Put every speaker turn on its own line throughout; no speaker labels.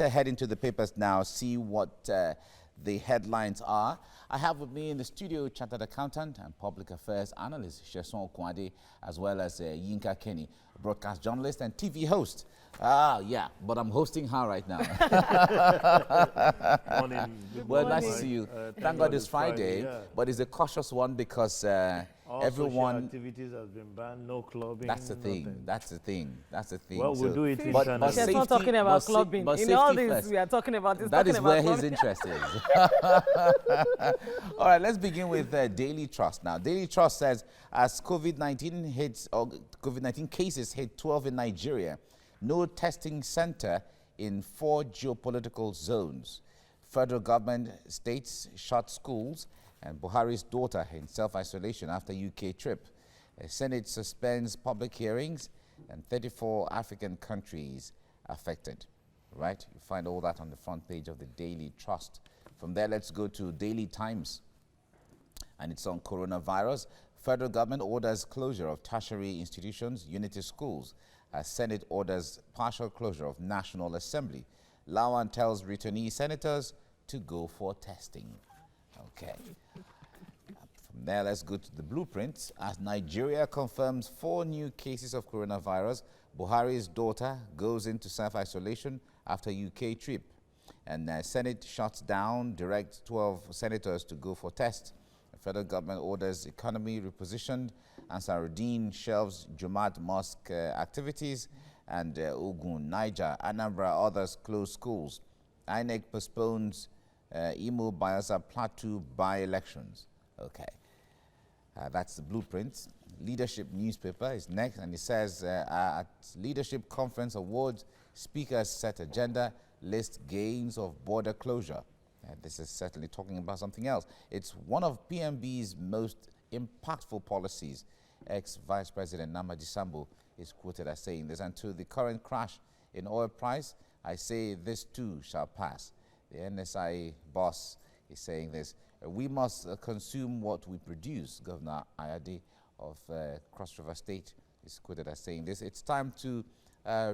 head into the papers now, see what the headlines are. I have with me in the studio chartered accountant and public affairs analyst Sheson Kwade, as well as Yinka Kenny, broadcast journalist and TV host. Yeah, but I'm hosting her right now.
Morning.
Well, nice to see you. Thank God it's Friday, yeah. But it's a cautious one because everyone...
activities has been banned, no clubbing.
That's the thing. Nothing. That's the thing. That's the thing.
Well, we'll do it in
but
safety, not talking about clubbing. In all this, we are talking about this.
That is where his interest is. All right, let's begin with Daily Trust now. Daily Trust says as COVID-19 hits, or COVID-19 cases hit 12 in Nigeria, no testing center in 4 geopolitical zones. Federal government states shut schools, and Buhari's daughter in self-isolation after UK trip. Senate suspends public hearings, and 34 African countries affected. Right? You find all that on the front page of the Daily Trust. From there, let's go to Daily Times, and it's on coronavirus. Federal government orders closure of tertiary institutions, unity schools, as Senate orders partial closure of National Assembly. Lawan tells returnee senators to go for testing. Okay. From there, let's go to the blueprints. As Nigeria confirms 4 new cases of coronavirus, Buhari's daughter goes into self-isolation after UK trip. And Senate shuts down, directs 12 senators to go for tests. The federal government orders economy repositioned. Ansarudeen shelves Jumat Mosque activities. And Ogun, Niger, Anambra, others close schools. INEC postpones Imo Bayelsa Plateau by-elections. Okay. That's the blueprint. Leadership newspaper is next, and it says at Leadership Conference Awards, speakers set agenda, list gains of border closure. This is certainly talking about something else. It's one of PMB's most impactful policies. Ex-Vice President Namadi Sambo is quoted as saying this, and to the current crash in oil price, I say this too shall pass. The NSI boss is saying this. We must consume what we produce. Governor Ayade of Cross River State is quoted as saying this. It's time to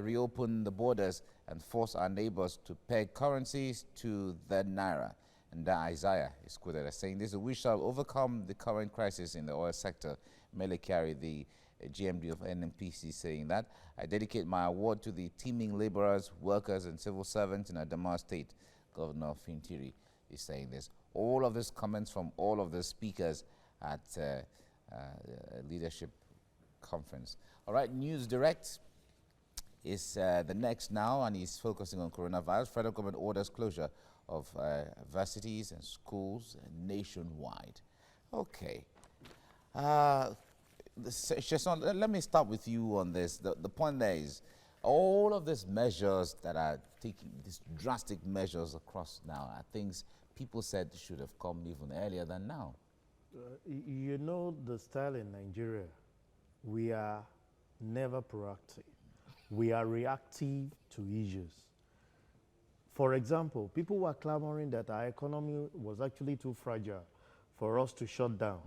reopen the borders and force our neighbors to peg currencies to the naira. And Isaiah is quoted as saying this. We shall overcome the current crisis in the oil sector. Mele Kyari, the GMD of NNPC, saying that. I dedicate my award to the teeming laborers, workers, and civil servants in Adamawa State. Governor Fintiri is saying this. All of this comments from all of the speakers at leadership conference. All right, News Direct is the next now, and he's focusing on coronavirus. Federal government orders closure of universities and schools nationwide. Okay. Sheson, let me start with you on this. The point there is, all of these measures that are taking, these drastic measures across now, are things people said should have come even earlier than now.
You know the style in Nigeria, we are never proactive. We are reactive to issues. For example, people were clamoring that our economy was actually too fragile for us to shut down.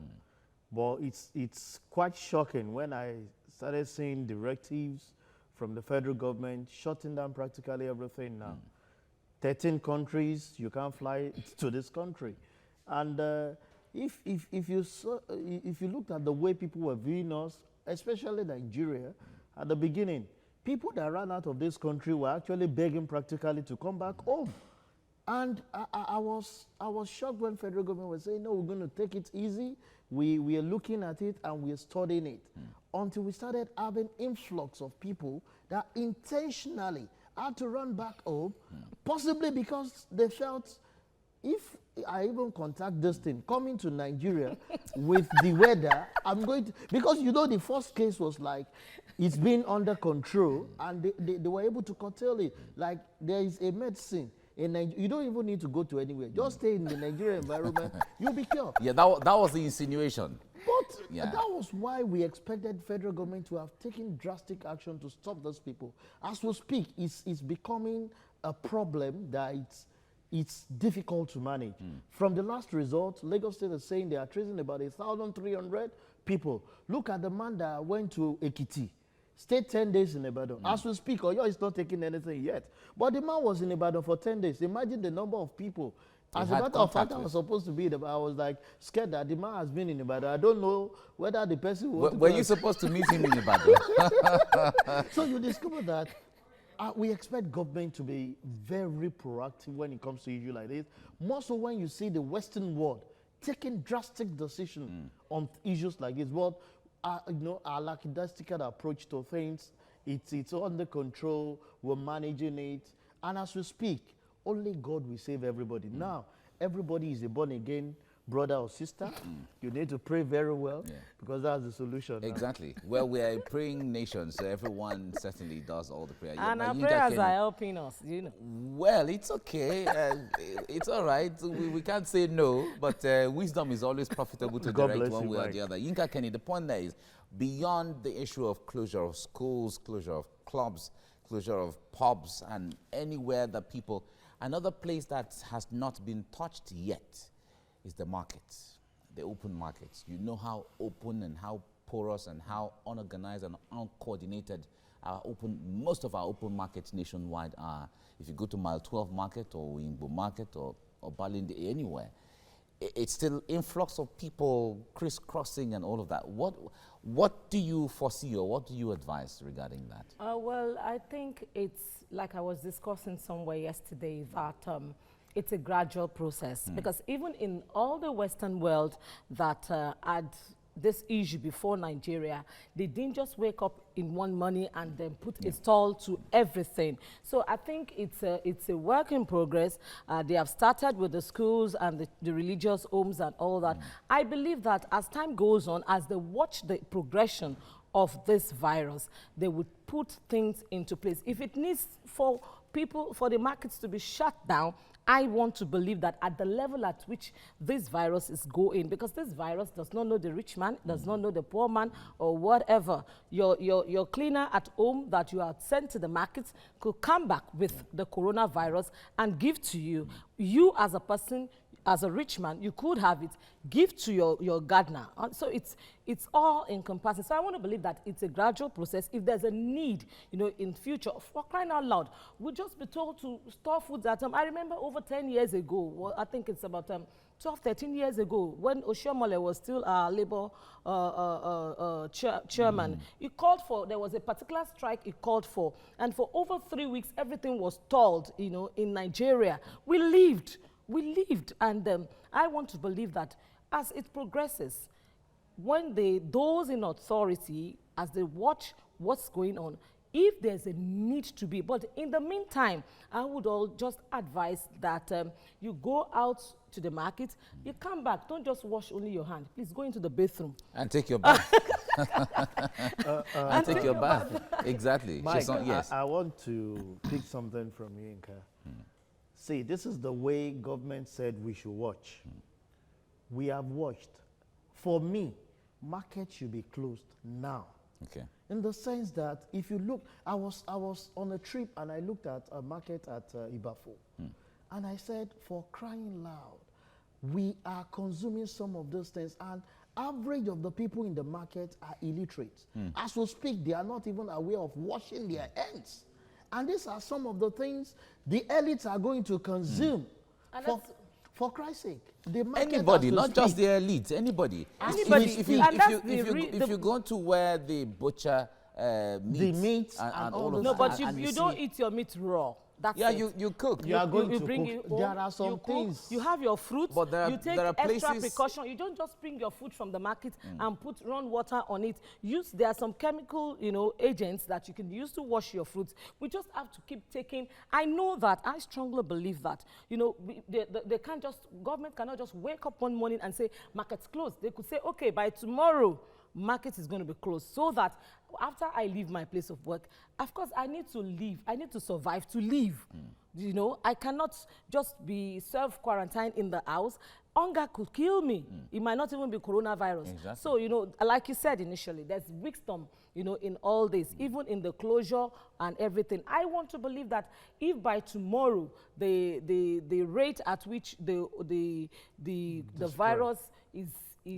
But it's quite shocking when I started seeing directives from the federal government shutting down practically everything now. 13 countries, you can't fly to this country. And if you looked at the way people were viewing us, especially Nigeria, at the beginning, people that ran out of this country were actually begging practically to come back home. And I was shocked when federal government was saying, no, we're going to take it easy. We are looking at it and we are studying it. Until we started having influx of people that intentionally had to run back home, possibly because they felt, if I even contact this thing, coming to Nigeria with the weather, I'm going to, because you know the first case was like, it's been under control, and they were able to curtail it. Like, there is a medicine in Nigeria, you don't even need to go to anywhere. Just stay in the Nigerian environment, you'll be cured.
Yeah, that was the insinuation.
But that was why we expected federal government to have taken drastic action to stop those people. As we speak, it's becoming a problem that it's difficult to manage. From the last result, Lagos State is saying they are tracing about 1,300 people. Look at the man that went to Ekiti. stayed 10 days in Ibadan. As we speak, Oyo is not taking anything yet. But the man was in Ibadan for 10 days. Imagine the number of people. As a matter of fact, I was supposed to be in Ibadan. I was like scared that the man has been in Ibadan. I don't know whether the person
were you supposed to meet him in Ibadan?
So you discover that we expect government to be very proactive when it comes to issues like this. More so when you see the Western world taking drastic decisions on issues like this. But our lackadaisical approach to things, it's under control, we're managing it. And as we speak, only God will save everybody. Now, everybody is a born-again brother or sister. You need to pray very well because that's the solution.
Exactly. Well, we are a praying nation, so everyone certainly does all the prayer.
And our prayers are helping us, you know.
Well, it's okay. It's all right. We can't say no, but wisdom is always profitable to direct one way or the other. Yinka Kenny, the point there is, beyond the issue of closure of schools, closure of clubs, closure of pubs, and anywhere that people... Another place that has not been touched yet is the markets, the open markets. You know how open and how porous and how unorganized and uncoordinated most of our open markets nationwide are. If you go to Mile 12 Market or Wingbo Market or Balinde, anywhere, it's still influx of people crisscrossing and all of that. What do you foresee or what do you advise regarding that?
Well, I think it's like I was discussing somewhere yesterday that it's a gradual process because even in all the Western world that had this issue before Nigeria, they didn't just wake up in one morning and then put a stall to everything. So I think it's a work in progress. They have started with the schools and the religious homes and all that. I believe that as time goes on, as they watch the progression of this virus, they would put things into place. If it needs for the markets to be shut down, I want to believe that at the level at which this virus is going, because this virus does not know the rich man, does not know the poor man, or whatever. Your cleaner at home that you are sent to the markets could come back with the coronavirus and give to you. You as a person, as a rich man, you could have it, give to your gardener. So it's all encompassing. So I want to believe that it's a gradual process. If there's a need, in future, for crying out loud, we'll just be told to store foods at home. I remember over 10 years ago, well, I think it's about 12, 13 years ago, when Oshiomhole was still our labor chairman, he called for, there was a particular strike he called for, and for over 3 weeks, everything was stalled, in Nigeria. We lived, and I want to believe that as it progresses, when those in authority, as they watch what's going on, if there's a need to be, but in the meantime, I would just advise that you go out to the market, you come back, don't just wash only your hand. Please go into the bathroom.
And take your bath. And take your bath. Exactly.
Mike, yes. I want to pick something from you, Yinka. See, this is the way government said we should watch. We have watched. For me, market should be closed now.
Okay.
In the sense that if you look, I was on a trip and I looked at a market at Ibafo. And I said, for crying loud, we are consuming some of those things, and average of the people in the market are illiterate. As we speak, they are not even aware of washing their hands. And these are some of the things the elites are going to consume. For Christ's sake.
Anybody, not just the elites, anybody. If you go to where the butcher meat and all of that.
No, but you don't eat your meat raw. That's
you cook.
You are going to cook. There are some things.
You have your fruits.
But you take
extra precaution. You don't just bring your food from the market and run water on it. There are some chemical, agents that you can use to wash your fruits. We just have to keep taking. I know that. I strongly believe that. They can't just, government cannot just wake up one morning and say, market's closed. They could say, okay, by tomorrow, market is going to be closed, so that after I leave my place of work, of course, I need to live. I need to survive to live. I cannot just be self-quarantined in the house. Hunger could kill me. It might not even be coronavirus.
Exactly.
So, like you said initially, there's wisdom, in all this, even in the closure and everything. I want to believe that if by tomorrow the rate at which the virus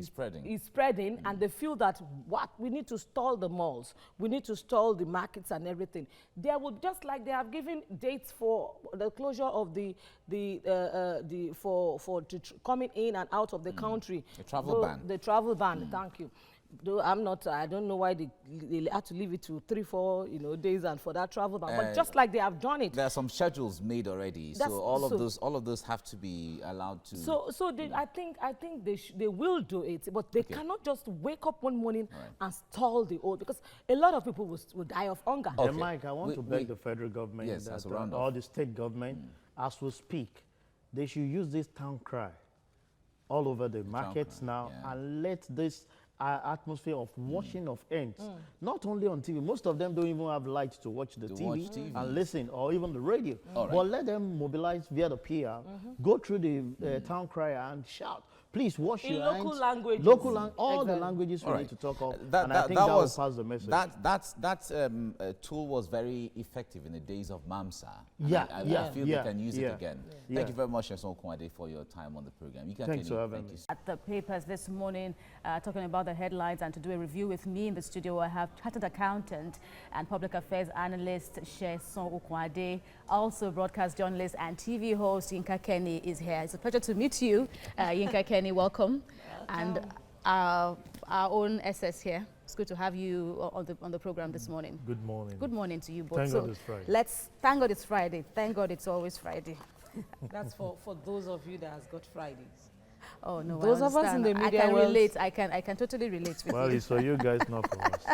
spreading, and they feel that we need to stall the malls, we need to stall the markets and everything. They would, just like they have given dates for the closure of coming in and out of the country.
The travel ban.
The travel ban. Thank you. Though I don't know why they had to leave it to 3-4 days and for that travel ban. But just like they have done it,
there are some schedules made already. So all of those have to be allowed to.
I think they will do it, but they cannot just wake up one morning and stall the old, because a lot of people will die of hunger.
Okay. Mike, I want to beg the federal government or the state government, as we speak, they should use this town cry all over the markets now and let this atmosphere of washing of hands, not only on TV. Most of them don't even have light to watch the TV and listen, or even the radio. But let them mobilize via the PR, go through the town crier and shout, please wash your hands.
Local languages.
All the languages we need to talk of. And I think that will pass the message.
That tool was very effective in the days of MAMSA. I feel they can use it again. Thank you very much, Nyesom Okunade, for your time on the program.
Thanks for having me.
At the papers this morning, talking about the headlines, and to do a review with me in the studio, I have chartered accountant and public affairs analyst Nyesom Okunade, also broadcast journalist and TV host Yinka Kenny is here. It's a pleasure to meet you, Yinka Kenny. Welcome. And our own SS here. It's good to have you on the program this morning.
Good morning.
Good morning to you both.
Thank God it's Friday.
Thank God it's Friday. Thank God it's always Friday.
That's for those of you that has got Fridays.
Oh no,
those of us in the media
I can relate. I can totally relate with
you. Well, it's for you guys, not for us.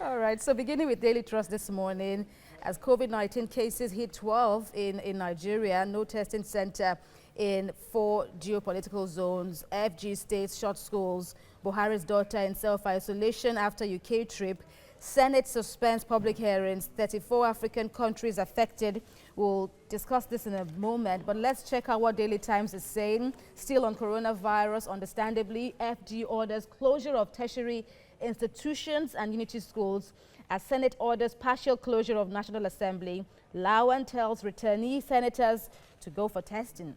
All right, so beginning with Daily Trust this morning, as COVID-19 cases hit 12 in Nigeria, no testing center in 4 geopolitical zones, FG states shut schools, Buhari's daughter in self-isolation after UK trip, Senate suspends public hearings, 34 African countries affected. We'll discuss this in a moment, but let's check out what Daily Times is saying. Still on coronavirus, understandably, FG orders closure of tertiary institutions and unity schools as Senate orders partial closure of National Assembly. Lawan tells returnee senators to go for testing.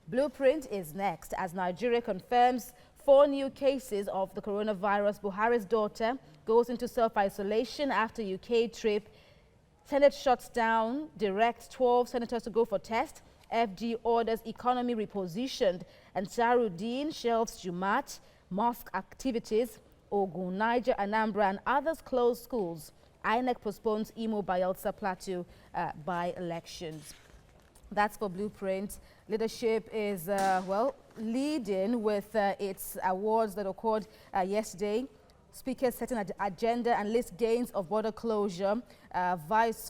Blueprint is next as Nigeria confirms 4 new cases of the coronavirus. Buhari's daughter goes into self-isolation after UK trip. Senate shuts down, directs 12 senators to go for test. FG orders economy repositioned. And Saruddin shelves Jumat, mosque activities. Ogun, Niger, Anambra and others close schools. INEC postpones Imo Bayelsa Plateau by-elections. That's for Blueprint. Leadership is, leading with its awards that occurred yesterday. Speakers setting an agenda and list gains of border closure.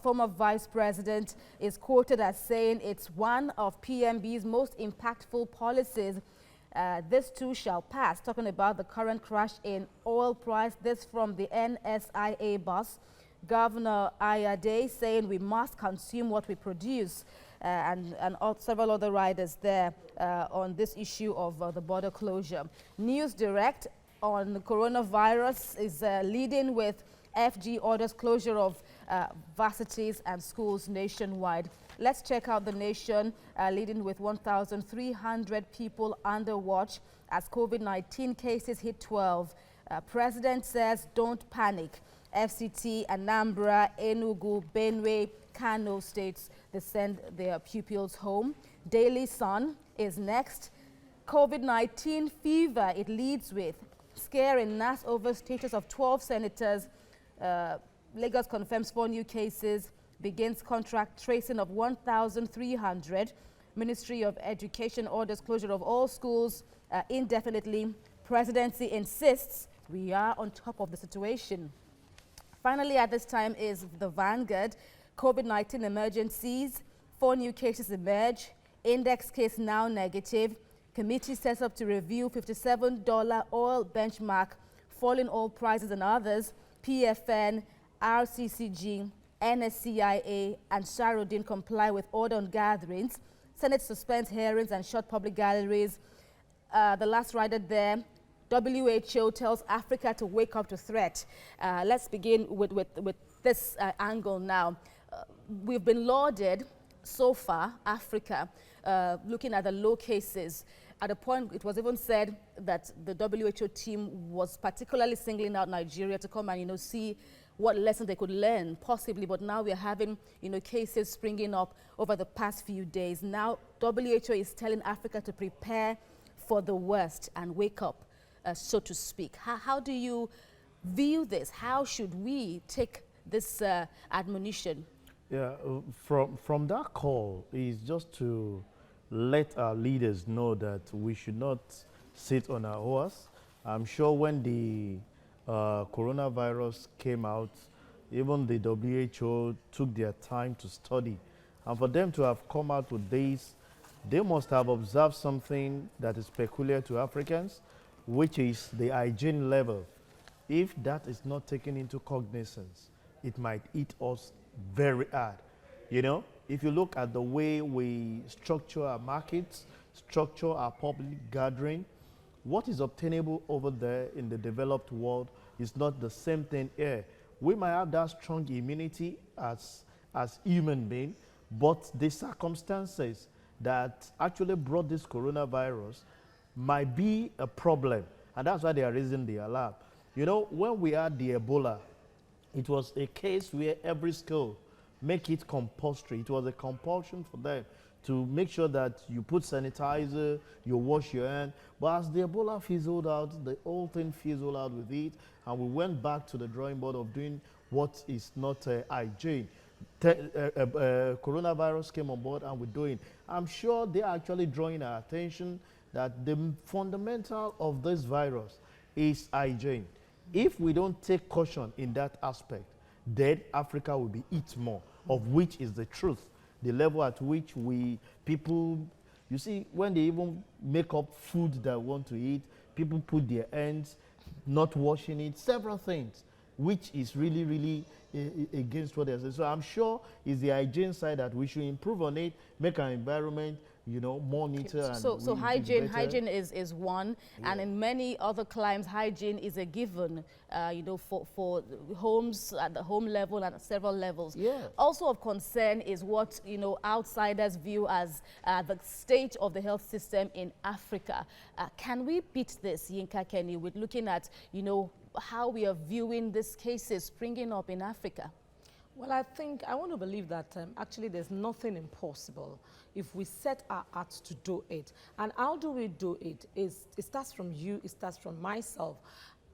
Former Vice President is quoted as saying it's one of PMB's most impactful policies. This too shall pass. Talking about the current crash in oil price. This from the NSIA boss. Governor Ayade saying we must consume what we produce. And several other riders there on this issue of the border closure. News Direct on the coronavirus is leading with FG orders closure of varsities and schools nationwide. Let's check out The Nation, leading with 1,300 people under watch as COVID-19 cases hit 12. President says don't panic. FCT, Anambra, Enugu, Benue, Kano states they send their pupils home. Daily Sun is next. COVID-19 fever it leads with. Scare in NAS over status of 12 senators. Lagos confirms 4 new cases. Begins contract tracing of 1,300. Ministry of Education orders closure of all schools indefinitely. Presidency insists we are on top of the situation. Finally, at this time is the Vanguard. COVID-19 emergencies. 4 new cases emerge. Index case now negative. Committee sets up to review $57 oil benchmark, falling oil prices and others. PFN, RCCG, NSCIA and Saruddin comply with order on gatherings. Senate suspends hearings and shut public galleries. The last rider there, WHO tells Africa to wake up to threat. Let's begin with this angle now. We've been lauded so far, Africa, looking at the low cases. At a point, it was even said that the WHO team was particularly singling out Nigeria to come and, see what lessons they could learn, possibly. But now we're having, cases springing up over the past few days. Now, WHO is telling Africa to prepare for the worst and wake up, so to speak. How do you view this? How should we take this admonition?
Yeah, from that call is just to let our leaders know that we should not sit on our horse. I'm sure when the coronavirus came out, even the WHO took their time to study. And for them to have come out with this, they must have observed something that is peculiar to Africans, which is the hygiene level. If that is not taken into cognizance, it might eat us very hard. If you look at the way we structure our markets, structure our public gathering, what is obtainable over there in the developed world is not the same thing here. We might have that strong immunity as human beings, but the circumstances that actually brought this coronavirus might be a problem, and that's why they are raising the alarm. When we had the Ebola, it was a case where every school make it compulsory. It was a compulsion for them to make sure that you put sanitizer, you wash your hand. But as the Ebola fizzled out, the whole thing fizzled out with it, and we went back to the drawing board of doing what is not hygiene. Coronavirus came on board and we're doing. I'm sure they're actually drawing our attention that the fundamental of this virus is hygiene. If we don't take caution in that aspect, then Africa will be eat more, of which is the truth. The level at which people, you see, when they even make up food that they want to eat, people put their hands, not washing it, several things, which is really, really against what they're saying. So I'm sure it's the hygiene side that we should improve on it, make our environment, more neater. And
so hygiene is one, yeah. And in many other climes, hygiene is a given, for homes at the home level and at several levels.
Yeah.
Also of concern is what, outsiders view as the state of the health system in Africa. Can we beat this, Yinka Kenny, with looking at, how we are viewing these cases springing up in Africa?
Well, I want to believe that actually there's nothing impossible if we set our hearts to do it. And how do we do it? It starts from you, it starts from myself.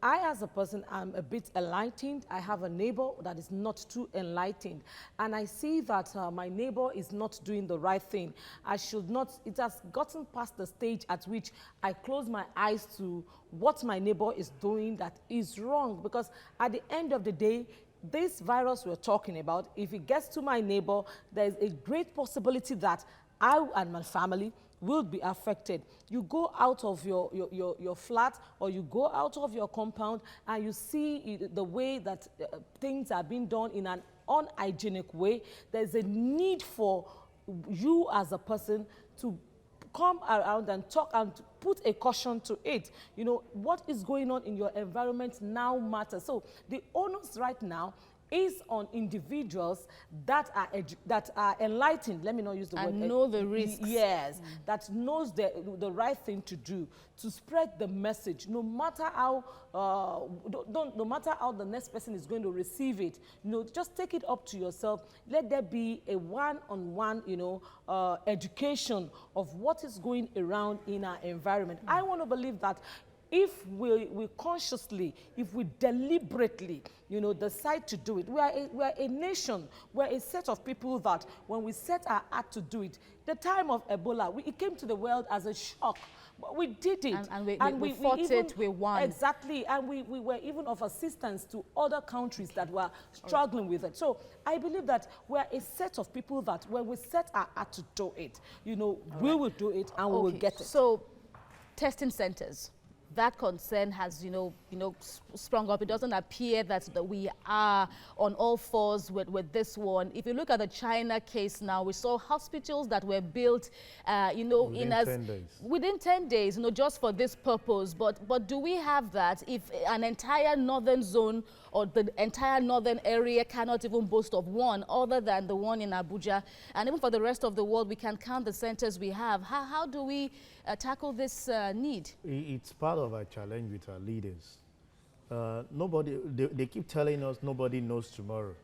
I, as a person, am a bit enlightened. I have a neighbor that is not too enlightened. And I see that my neighbor is not doing the right thing. It has gotten past the stage at which I close my eyes to what my neighbor is doing that is wrong. Because at the end of the day, this virus we're talking about, if it gets to my neighbor, there's a great possibility that I and my family will be affected. You go out of your flat or you go out of your compound and you see the way that things are being done in an unhygienic way. There's a need for you as a person to come around and talk and put a caution to it. What is going on in your environment now matters. So the onus right now is on individuals that are enlightened. Let me not use the word.
And know the risks.
Yes, that knows the right thing to do, to spread the message, no matter how no matter how the next person is going to receive it. Just take it up to yourself. Let there be a one-on-one, education of what is going around in our environment. I want to believe that if we consciously, if we deliberately, decide to do it, we are a nation, we're a set of people that when we set our heart to do it, the time of Ebola, it came to the world as a shock, but we did it.
And we fought it, we won.
Exactly, and we were even of assistance to other countries that were struggling with it. So I believe that we're a set of people that when we set our heart to do it, we will do it and we will get it.
So testing centers. That concern has, sprung up. It doesn't appear that we are on all fours with this one. If you look at the China case now, we saw hospitals that were built, within 10 days, just for this purpose. But do we have that if an entire northern zone or the entire northern area cannot even boast of one other than the one in Abuja. And even for the rest of the world, we can count the centers we have. How do we tackle this need?
It's part of our challenge with our leaders. They keep telling us nobody knows tomorrow.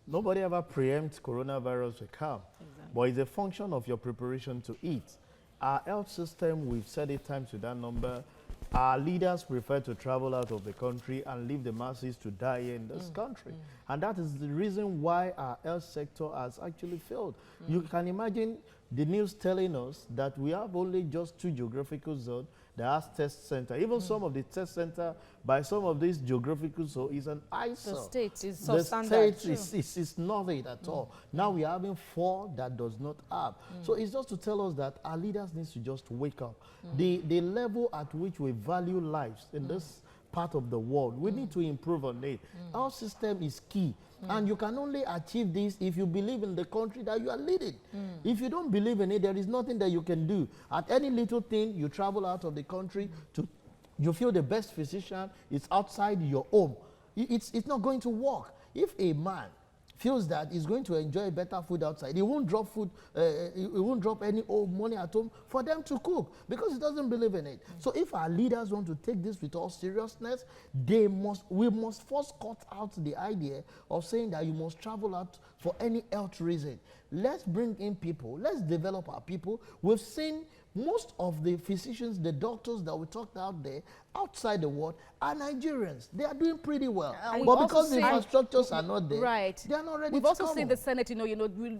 Nobody ever preempts coronavirus will come. Exactly. But it's a function of your preparation to eat. Our health system, we've said it times with that number, our leaders prefer to travel out of the country and leave the masses to die in this country. And that is the reason why our health sector has actually failed. You can imagine the news telling us that we have only just 2 geographical zones that has test center. Even some of the test center by some of these geographical zones is an eyesore.
The state is
the state is nothing at all. Now we are having 4 that does not have. So it's just to tell us that our leaders need to just wake up. The level at which we value lives in this part of the world, we need to improve on it. Our system is key. And you can only achieve this if you believe in the country that you are leading. If you don't believe in it, there is nothing that you can do. At any little thing, you travel out of the country you feel the best physician is outside your home. It's not going to work. If a man feels that he's going to enjoy better food outside, he won't drop food, he won't drop any old money at home for them to cook because he doesn't believe in it. So if our leaders want to take this with all seriousness, we must first cut out the idea of saying that you must travel out for any health reason. Let's bring in people. Let's develop our people. We've seen most of the physicians, the doctors that we talked out there outside the world are Nigerians. They are doing pretty well. But because the infrastructures are not there, they are not ready
We've
to
also
come
seen
on.
the Senate,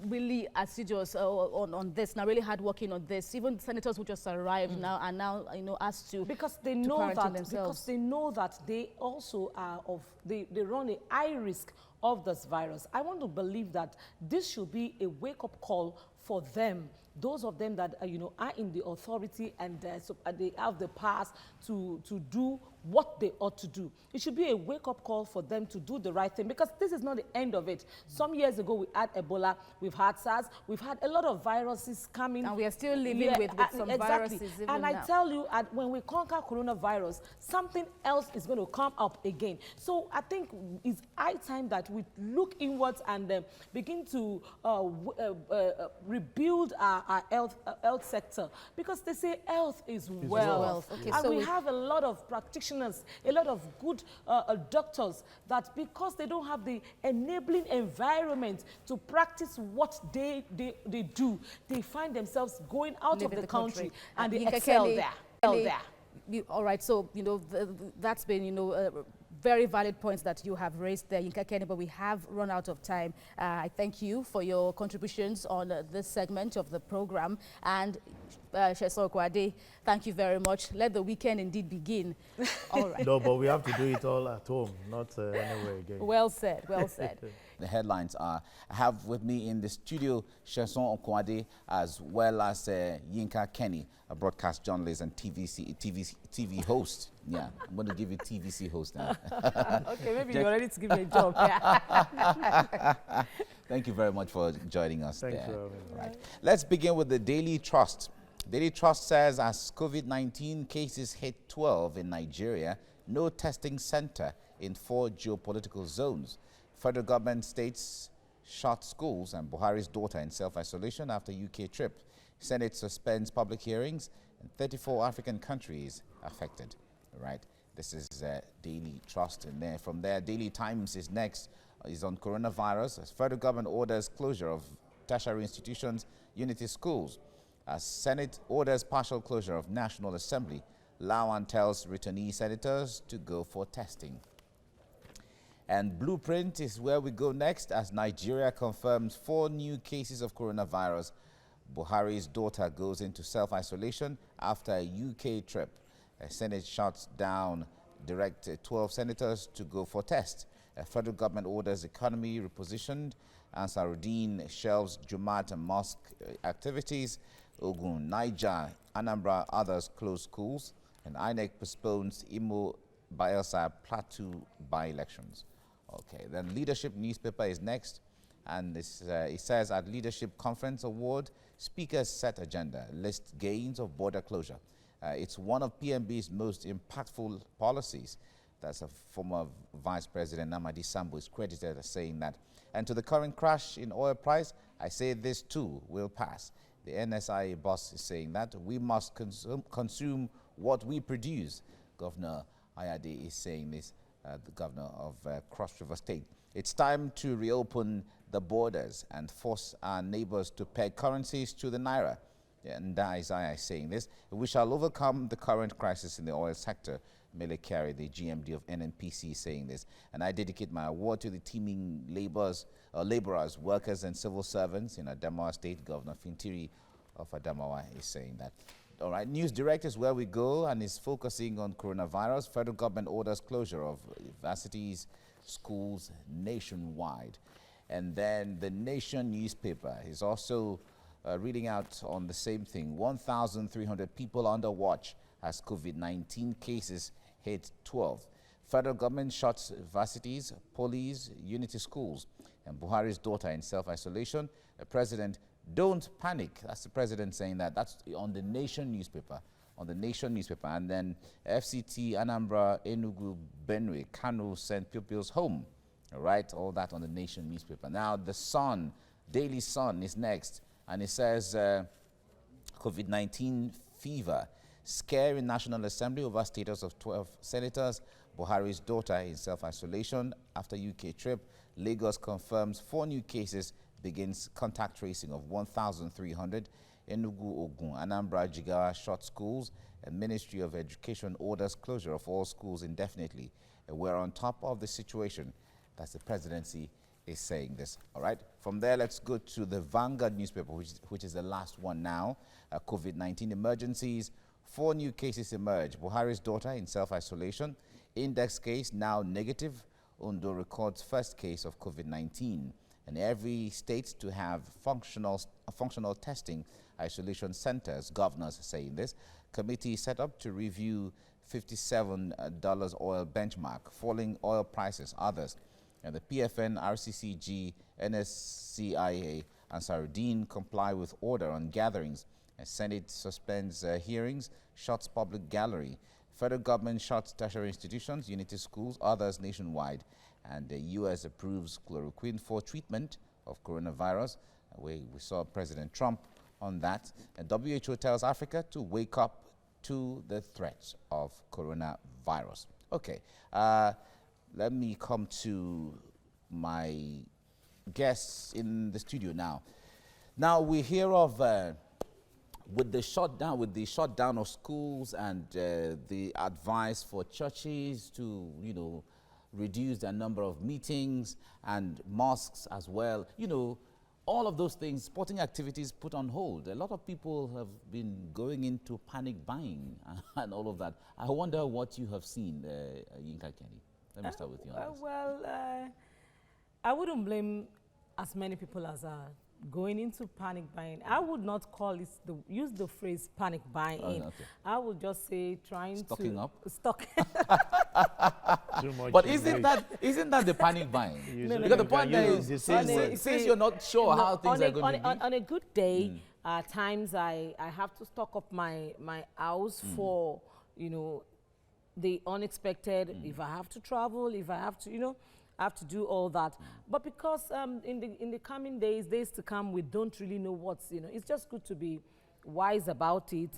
really assiduous on this, now really hard working on this. Even senators who just arrived now are now, asked to
because they know that they also are they run a high risk of this virus. I want to believe that this should be a wake-up call for them, those of them that are in the authority and they have the powers to do what they ought to do. It should be a wake-up call for them to do the right thing, because this is not the end of it. Some years ago we had Ebola, we've had SARS, we've had a lot of viruses coming.
And we are still living with some viruses even
And I
now.
tell you, when we conquer coronavirus, something else is going to come up again. So I think it's high time that we look inwards and begin to rebuild our health sector, because they say health is wealth.
Okay,
and
so
we have a lot of practitioners, a lot of good doctors that, because they don't have the enabling environment to practice what they do, they find themselves going out of the country and they excel there.
All right, so that's been very valid points that you have raised there, Yinka Kenny, but we have run out of time. I thank you for your contributions on this segment of the program. And Sheson Okwade, thank you very much. Let the weekend indeed begin. All right.
No, but we have to do it all at home, not anywhere again.
Well said, well said.
The headlines are, I have with me in the studio Sheson Okwade as well as Yinka Kenny, a broadcast journalist and TV host. Yeah, I'm going to give you TVC host now.
Okay, maybe you're ready to give me a job.
Thank you very much for joining us.
Thanks
there.
for having me.
Right. Let's begin with the Daily Trust. Daily Trust says as COVID-19 cases hit 12 in Nigeria, no testing center in 4 geopolitical zones. Federal government states shut schools and Buhari's daughter in self-isolation after UK trip. Senate suspends public hearings and 34 African countries affected. Right. This is Daily Trust. And there, from there, Daily Times is next, is on coronavirus. As federal government orders closure of tertiary institutions, Unity schools. As Senate orders partial closure of National Assembly, Lawan tells returnee senators to go for testing. And Blueprint is where we go next as Nigeria confirms 4 new cases of coronavirus. Buhari's daughter goes into self-isolation after a UK trip. The Senate shuts down, direct 12 senators to go for tests. Federal government orders economy repositioned. Ansarudeen shelves Jumat and mosque activities. Ogun, Niger, Anambra, others close schools. And INEC postpones Imo, Bayelsa, Plateau by-elections. Okay, then Leadership newspaper is next. And it says at Leadership Conference Award, speakers set agenda, list gains of border closure. It's one of PMB's most impactful policies. That's a former Vice President Namadi Sambo is credited as saying that. And to the current crash in oil price, I say this too will pass. The NSIA boss is saying that we must consume what we produce. Governor Ayade is saying this, the governor of Cross River State. It's time to reopen the borders and force our neighbors to peg currencies to the naira. And Isaiah is saying this. We shall overcome the current crisis in the oil sector. Mele Kyari, the GMD of NNPC, is saying this. And I dedicate my award to the teeming laborers, workers, and civil servants in Adamawa State. Governor Fintiri of Adamawa is saying that. All right, News Direct is where we go and is focusing on coronavirus. Federal government orders closure of universities, schools nationwide. And then the Nation newspaper is also reading out on the same thing. 1,300 people under watch as COVID-19 cases hit 12. Federal government shuts universities, police, unity schools. And Buhari's daughter in self-isolation. The president, don't panic. That's the president saying that. That's on the Nation newspaper. On the Nation newspaper. And then FCT, Anambra, Enugu, Benue, Kano sent pupils home. All right, all that on the Nation newspaper. Now, the Sun, Daily Sun is next. And it says COVID-19 fever. Scare in National Assembly over status of 12 senators. Buhari's daughter in self-isolation after UK trip. Lagos confirms 4 new cases, begins contact tracing of 1,300. Enugu, Ogun, Anambra, Jigawa shut schools. And Ministry of Education orders closure of all schools indefinitely. We're on top of the situation. That's the presidency is saying this. All right. From there, let's go to the Vanguard newspaper, which is the last one now. COVID-19 emergencies. 4 new cases emerge. Buhari's daughter in self-isolation. Index case now negative. Ondo records first case of COVID-19. And every state to have functional testing isolation centers. Governors saying this. Committee set up to review $57 oil benchmark. Falling oil prices. Others. And the PFN, RCCG, NSCIA, and Ansarudeen comply with order on gatherings. And Senate suspends hearings, shuts public gallery. Federal government shuts tertiary institutions, unity schools, others nationwide. And the U.S. approves chloroquine for treatment of coronavirus. We saw President Trump on that. And WHO tells Africa to wake up to the threats of coronavirus. Okay. Let me come to my guests in the studio now. Now we hear of with the shutdown of schools and the advice for churches to reduce the number of meetings and mosques as well. All of those things, sporting activities put on hold. A lot of people have been going into panic buying and all of that. I wonder what you have seen, Yinka Kenny. Let me start with you on this.
I wouldn't blame as many people as are going into panic buying. I would not call it, use the phrase panic buying. Oh, okay. I would just say stocking up.
But isn't that the panic buying? No, because the point there is, since you're not sure how things are going to be.
On a good day, at times I have to stock up my house for, the unexpected, if I have to travel, if I have to, I have to do all that. But because in the coming days to come, we don't really know what's, it's just good to be wise about it.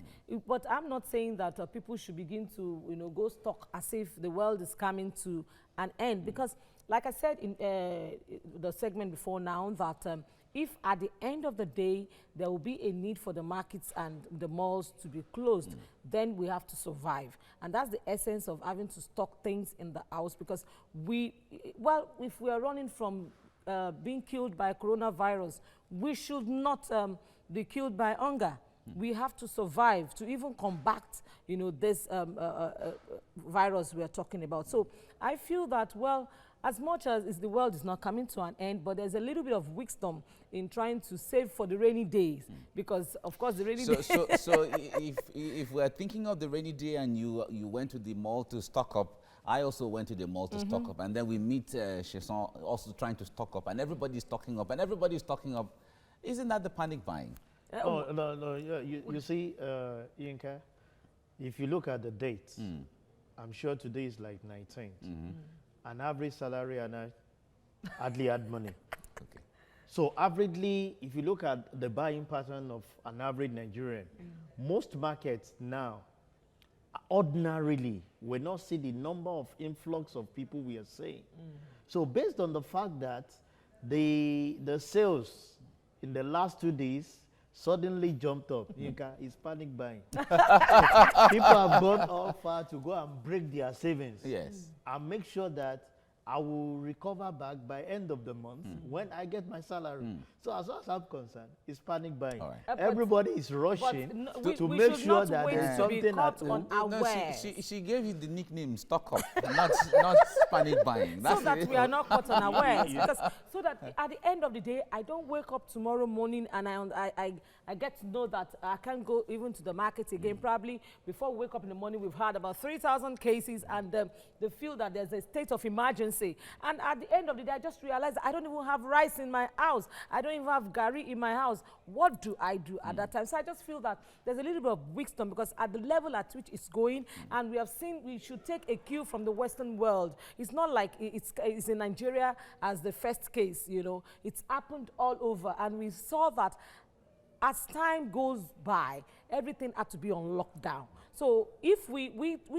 But I'm not saying that people should begin to, go stock as if the world is coming to an end. Because like I said in the segment before now, that if at the end of the day, there will be a need for the markets and the malls to be closed, then we have to survive. And that's the essence of having to stock things in the house, because if we are running from being killed by coronavirus, we should not be killed by hunger. We have to survive to even combat, this virus we are talking about. So I feel that, as much as the world is not coming to an end, but there's a little bit of wisdom in trying to save for the rainy days, because of course the rainy days.
So if we're thinking of the rainy day and you went to the mall to stock up, I also went to the mall to stock up, and then we meet Chesson also trying to stock up, and everybody's stocking up, and everybody's stocking up. Isn't that the panic buying?
No. Yeah, you see, Yinka, if you look at the dates, I'm sure today is like 19th. An average salary earner hardly had money.
Okay.
So averagely, if you look at the buying pattern of an average Nigerian, most markets now, ordinarily, will not see the number of influx of people we are seeing. So based on the fact that the sales in the last 2 days suddenly jumped up, Yinka, it's panic buying. People have gone all far to go and break their savings.
Yes.
And make sure that I will recover back by end of the month when I get my salary. So as far as I'm concerned, it's panic buying.
All right.
Everybody is rushing to
we
make
should
sure
not
that
wait
there's
to be
something
caught
at home.
unaware.
She gave you the nickname stock up, not panic buying.
So that
it.
we are not caught unawares. Because, so that at the end of the day, I don't wake up tomorrow morning and I get to know that I can't go even to the market again. Probably before we wake up in the morning, we've had about 3,000 cases, and they feel that there's a state of emergency. And at the end of the day, I just realized I don't even have rice in my house. I don't even have gari in my house. What do I do at that time? So I just feel that there's a little bit of wisdom, because at the level at which it's going, and we have seen, we should take a cue from the Western world. It's not like it's in Nigeria as the first case, you know. It's happened all over, and we saw that as time goes by, everything had to be on lockdown. So if we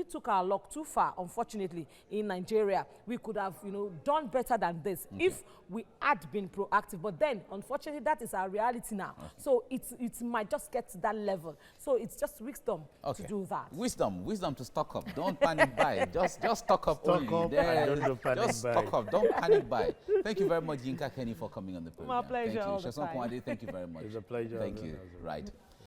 took our luck too far, unfortunately, in Nigeria, we could have, you know, done better than this if we had been proactive. But then, unfortunately, that is our reality now. So it might just get to that level. So it's just wisdom to do that.
Wisdom to stock up. Don't panic buy. Just stock up only.
Stock up
There,
and don't panic
just
buy.
stock up. Don't panic buy. Thank you very much, Yinka Kenny, for coming on the program.
My pleasure all the
Thank you.
time.
Thank you very much.
It's a pleasure.
Thank you. Right.